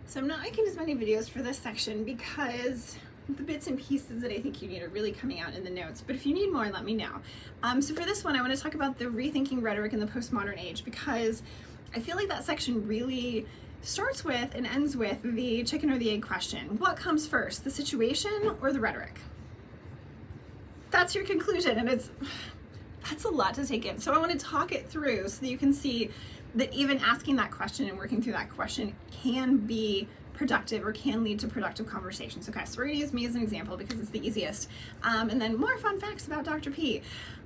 So I'm not making as many videos for this section because the bits and pieces that I think you need are really coming out in the notes, but if you need more, let me know. So for this one, I want to talk about the rethinking rhetoric in the postmodern age, because I feel like that section really starts with and ends with the chicken or the egg question. What comes first, the situation or the rhetoric? That's your conclusion, and that's a lot to take in. So I want to talk it through so that you can see that even asking that question and working through that question can be productive or can lead to productive conversations. Okay, so we're gonna use me as an example because it's the easiest. And then more fun facts about Dr. P.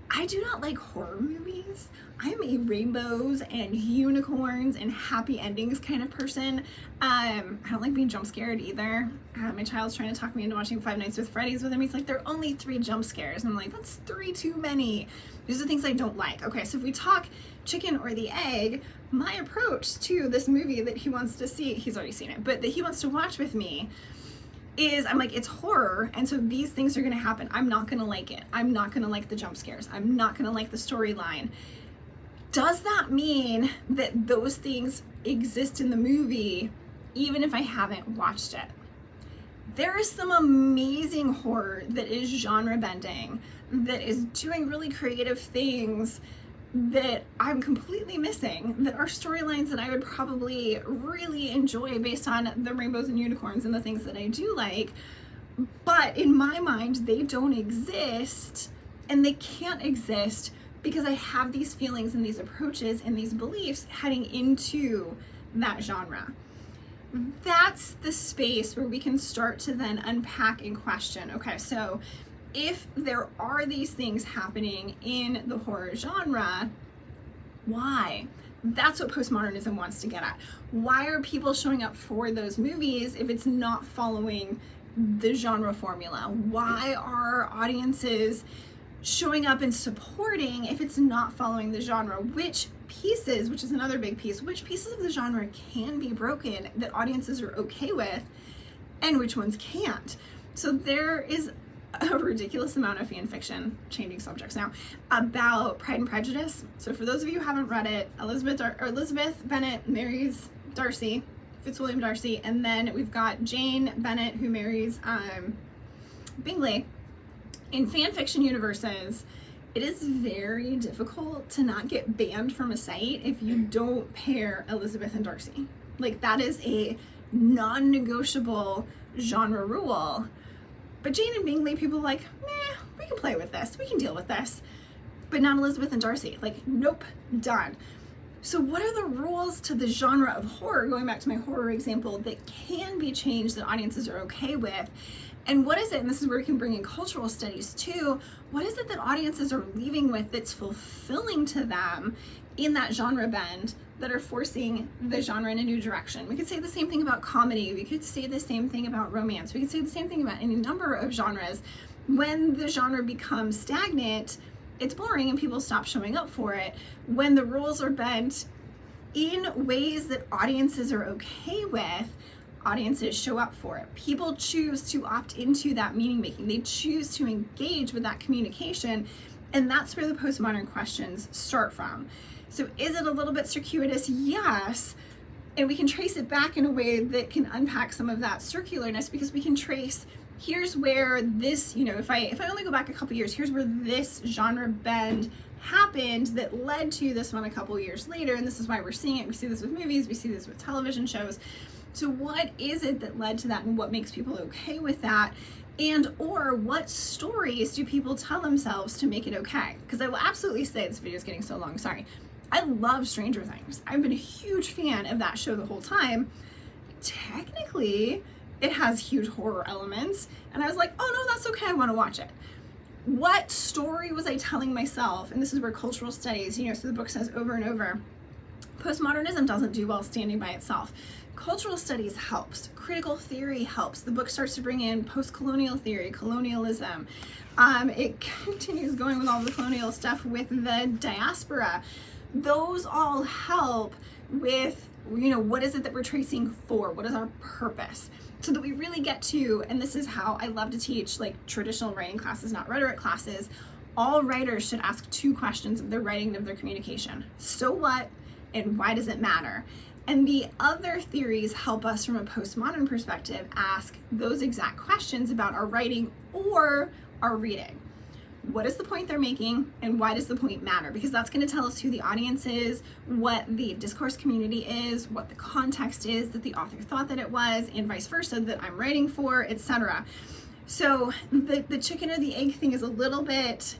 I do not like horror movies. I'm a rainbows and unicorns and happy endings kind of person. I don't like being jump scared either. My child's trying to talk me into watching Five Nights with Freddy's with him. He's like, there are only 3 jump scares. And I'm like, that's 3 too many. These are things I don't like. Okay, so if we talk chicken or the egg, my approach to this movie that he wants to see, he's already seen it, but that he wants to watch with me is, I'm like, it's horror, and so these things are gonna happen. I'm not gonna like it. I'm not gonna like the jump scares. I'm not gonna like the storyline. Does that mean that those things exist in the movie even if I haven't watched it? There is some amazing horror that is genre bending, that is doing really creative things that I'm completely missing, that are storylines that I would probably really enjoy based on the rainbows and unicorns and the things that I do like, but in my mind they don't exist, and they can't exist because I have these feelings and these approaches and these beliefs heading into that genre. That's the space where we can start to then unpack and question, okay, so if there are these things happening in the horror genre, why? That's what postmodernism wants to get at. Why are people showing up for those movies if it's not following the genre formula? Why are audiences showing up and supporting if it's not following the genre? Which pieces, which is another big piece, which pieces of the genre can be broken that audiences are okay with, and which ones can't? So there is a ridiculous amount of fan fiction, changing subjects now, about Pride and Prejudice. So for those of you who haven't read it, Elizabeth Bennet marries Darcy, Fitzwilliam Darcy, and then we've got Jane Bennet who marries Bingley. In fan fiction universes, it is very difficult to not get banned from a site if you don't pair Elizabeth and Darcy. Like, that is a non-negotiable genre rule. But Jane and Bingley, people are like, meh, we can play with this, we can deal with this. But not Elizabeth and Darcy. Like, nope, done. So what are the rules to the genre of horror, going back to my horror example, that can be changed that audiences are okay with? And what is it, and this is where we can bring in cultural studies too, what is it that audiences are leaving with that's fulfilling to them in that genre bend, that are forcing the genre in a new direction? We could say the same thing about comedy. We could say the same thing about romance. We could say the same thing about any number of genres. When the genre becomes stagnant, it's boring and people stop showing up for it. When the rules are bent in ways that audiences are okay with, audiences show up for it. People choose to opt into that meaning making. They choose to engage with that communication, and that's where the postmodern questions start from. So is it a little bit circuitous? Yes. And we can trace it back in a way that can unpack some of that circularness, because we can trace, here's where this, if I only go back a couple years, here's where this genre bend happened that led to this one a couple years later, and this is why we're seeing it. We see this with movies, we see this with television shows. So what is it that led to that, and what makes people okay with that? And or what stories do people tell themselves to make it okay? Because I will absolutely say, this video is getting so long, sorry. I love Stranger Things. I've been a huge fan of that show the whole time. Technically, it has huge horror elements, and I was like, oh no, that's okay, I want to watch it. What story was I telling myself? And this is where cultural studies, so the book says over and over, postmodernism doesn't do well standing by itself. Cultural studies helps. Critical theory helps. The book starts to bring in post-colonial theory, colonialism. It continues going with all the colonial stuff with the diaspora. Those all help with, what is it that we're tracing for? What is our purpose? So that we really get to, and this is how I love to teach, like, traditional writing classes, not rhetoric classes. All writers should ask 2 questions of their writing and of their communication. So what, and why does it matter? And the other theories help us from a postmodern perspective ask those exact questions about our writing or our reading. What is the point they're making, and why does the point matter? Because that's going to tell us who the audience is, what the discourse community is, what the context is that the author thought that it was, and vice versa, that I'm writing for, etc. So the chicken or the egg thing is a little bit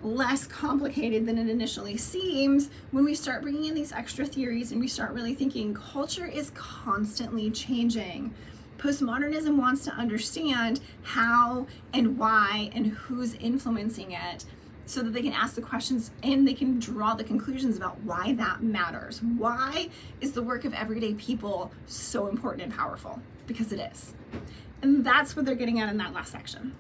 less complicated than it initially seems when we start bringing in these extra theories and we start really thinking culture is constantly changing. Postmodernism wants to understand how and why and who's influencing it so that they can ask the questions and they can draw the conclusions about why that matters. Why is the work of everyday people so important and powerful? Because it is. And that's what they're getting at in that last section.